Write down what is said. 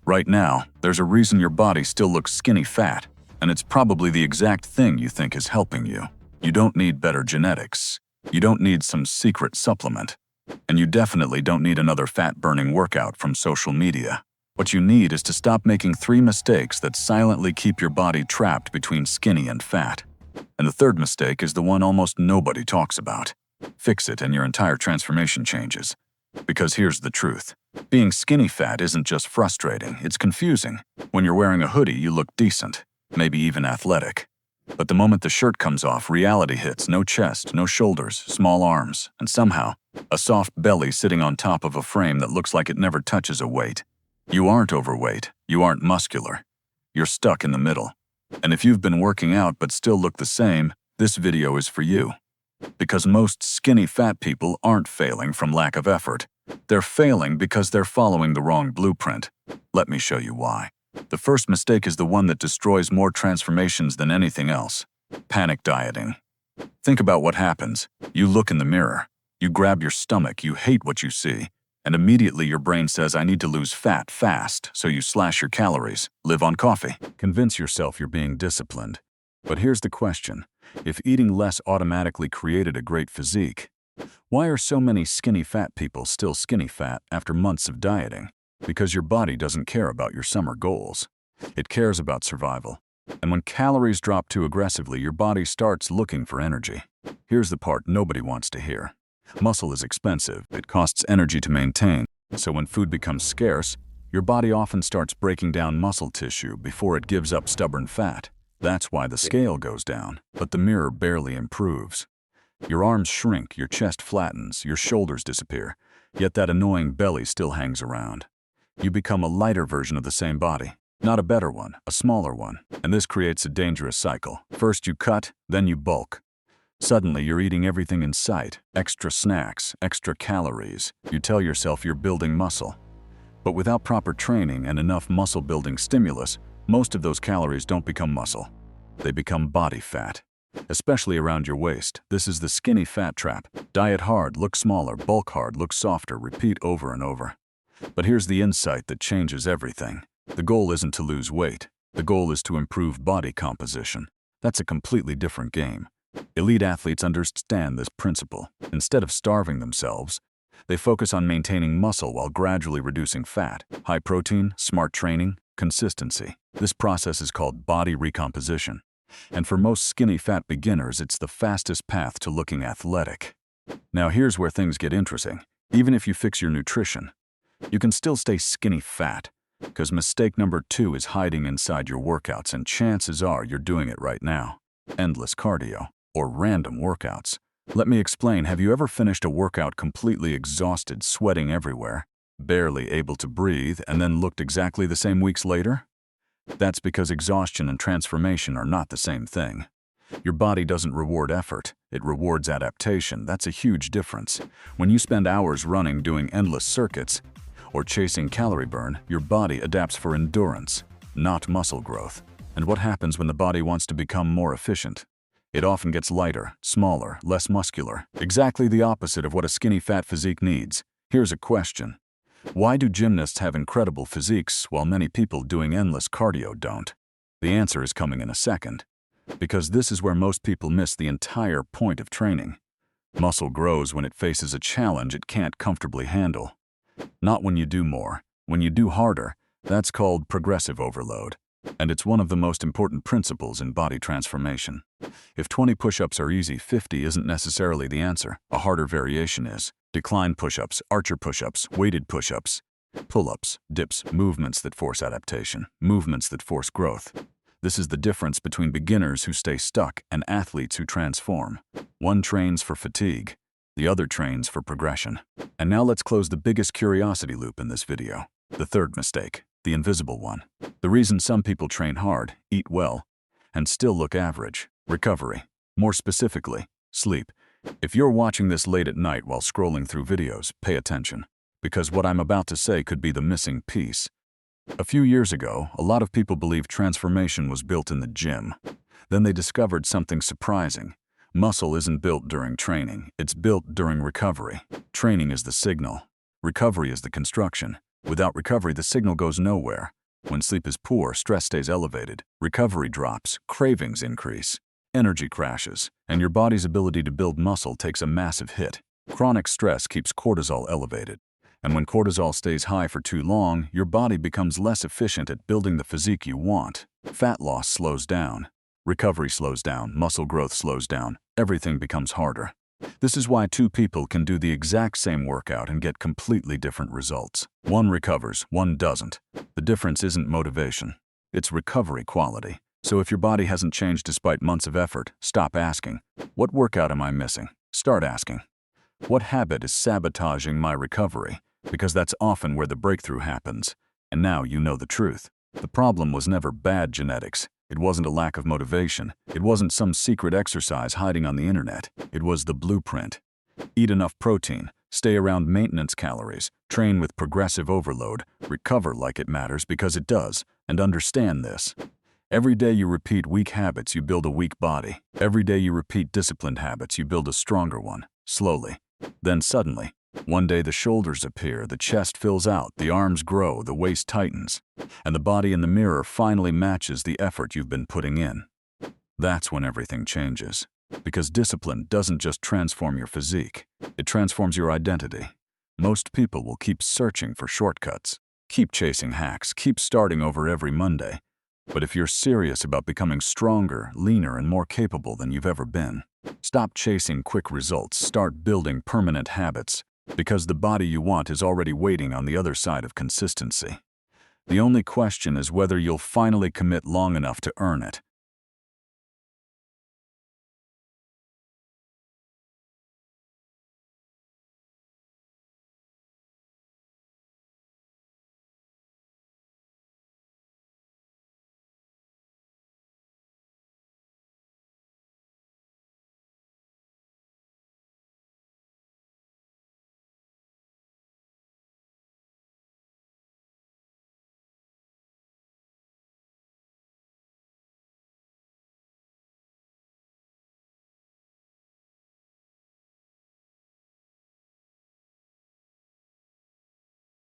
Right now, there's a reason your body still looks skinny fat, and it's probably the exact thing you think is helping you. You don't need better genetics. You don't need some secret supplement. And you definitely don't need another fat-burning workout from social media. What you need is to stop making 3 mistakes that silently keep your body trapped between skinny and fat. And the third mistake is the one almost nobody talks about. Fix it and your entire transformation changes. Because here's the truth. Being skinny fat isn't just frustrating, it's confusing. When you're wearing a hoodie, you look decent, maybe even athletic. But the moment the shirt comes off, reality hits. No chest, no shoulders, small arms, and somehow, a soft belly sitting on top of a frame that looks like it never touches a weight. You aren't overweight, you aren't muscular. You're stuck in the middle. And if you've been working out but still look the same, this video is for you. Because most skinny fat people aren't failing from lack of effort. They're failing because they're following the wrong blueprint. Let me show you why. The first mistake is the one that destroys more transformations than anything else. Panic dieting. Think about what happens. You look in the mirror. You grab your stomach, you hate what you see, and immediately your brain says, I need to lose fat fast, so you slash your calories, live on coffee. Convince yourself you're being disciplined. But here's the question. If eating less automatically created a great physique, why are so many skinny fat people still skinny fat after months of dieting? Because your body doesn't care about your summer goals. It cares about survival. And when calories drop too aggressively, your body starts looking for energy. Here's the part nobody wants to hear. Muscle is expensive. It costs energy to maintain. So when food becomes scarce, your body often starts breaking down muscle tissue before it gives up stubborn fat. That's why the scale goes down, but the mirror barely improves. Your arms shrink, your chest flattens, your shoulders disappear, yet that annoying belly still hangs around. You become a lighter version of the same body. Not a better one, a smaller one. And this creates a dangerous cycle. First you cut, then you bulk. Suddenly you're eating everything in sight. Extra snacks, extra calories. You tell yourself you're building muscle. But without proper training and enough muscle-building stimulus, most of those calories don't become muscle. They become body fat. Especially around your waist. This is the skinny fat trap. Diet hard, look smaller. Bulk hard, look softer. Repeat over and over. But here's the insight that changes everything. The goal isn't to lose weight. The goal is to improve body composition. That's a completely different game. Elite athletes understand this principle. Instead of starving themselves, they focus on maintaining muscle while gradually reducing fat. High protein, smart training, consistency. This process is called body recomposition. And for most skinny fat beginners, it's the fastest path to looking athletic. Now here's where things get interesting. Even if you fix your nutrition, you can still stay skinny fat, because mistake number 2 is hiding inside your workouts, and chances are you're doing it right now. Endless cardio, or random workouts. Let me explain. Have you ever finished a workout completely exhausted, sweating everywhere, barely able to breathe, and then looked exactly the same weeks later? That's because exhaustion and transformation are not the same thing. Your body doesn't reward effort, it rewards adaptation. That's a huge difference. When you spend hours running, doing endless circuits, or chasing calorie burn, your body adapts for endurance, not muscle growth. And what happens when the body wants to become more efficient? It often gets lighter, smaller, less muscular. Exactly the opposite of what a skinny fat physique needs. Here's a question. Why do gymnasts have incredible physiques while many people doing endless cardio don't? The answer is coming in a second. Because this is where most people miss the entire point of training. Muscle grows when it faces a challenge it can't comfortably handle. Not when you do more. When you do harder, that's called progressive overload. And it's one of the most important principles in body transformation. If 20 push-ups are easy, 50 isn't necessarily the answer. A harder variation is. Decline push-ups, archer push-ups, weighted push-ups, pull-ups, dips, movements that force adaptation, movements that force growth. This is the difference between beginners who stay stuck and athletes who transform. One trains for fatigue, the other trains for progression. And now let's close the biggest curiosity loop in this video. The third mistake, the invisible one. The reason some people train hard, eat well, and still look average. Recovery. More specifically, sleep. If you're watching this late at night while scrolling through videos, pay attention, because what I'm about to say could be the missing piece. A few years ago, a lot of people believed transformation was built in the gym. Then they discovered something surprising. Muscle isn't built during training, it's built during recovery. Training is the signal. Recovery is the construction. Without recovery, the signal goes nowhere. When sleep is poor, stress stays elevated, recovery drops, cravings increase, energy crashes, and your body's ability to build muscle takes a massive hit. Chronic stress keeps cortisol elevated. And when cortisol stays high for too long, your body becomes less efficient at building the physique you want. Fat loss slows down. Recovery slows down. Muscle growth slows down. Everything becomes harder. This is why two people can do the exact same workout and get completely different results. One recovers, one doesn't. The difference isn't motivation. It's recovery quality. So if your body hasn't changed despite months of effort, stop asking, "What workout am I missing?" Start asking, "What habit is sabotaging my recovery?" Because that's often where the breakthrough happens. And now you know the truth. The problem was never bad genetics. It wasn't a lack of motivation. It wasn't some secret exercise hiding on the internet. It was the blueprint. Eat enough protein, stay around maintenance calories, train with progressive overload, recover like it matters because it does, and understand this. Every day you repeat weak habits, you build a weak body. Every day you repeat disciplined habits, you build a stronger one, slowly. Then suddenly, one day the shoulders appear, the chest fills out, the arms grow, the waist tightens, and the body in the mirror finally matches the effort you've been putting in. That's when everything changes. Because discipline doesn't just transform your physique, it transforms your identity. Most people will keep searching for shortcuts, keep chasing hacks, keep starting over every Monday. But if you're serious about becoming stronger, leaner, and more capable than you've ever been, stop chasing quick results, start building permanent habits. Because the body you want is already waiting on the other side of consistency. The only question is whether you'll finally commit long enough to earn it.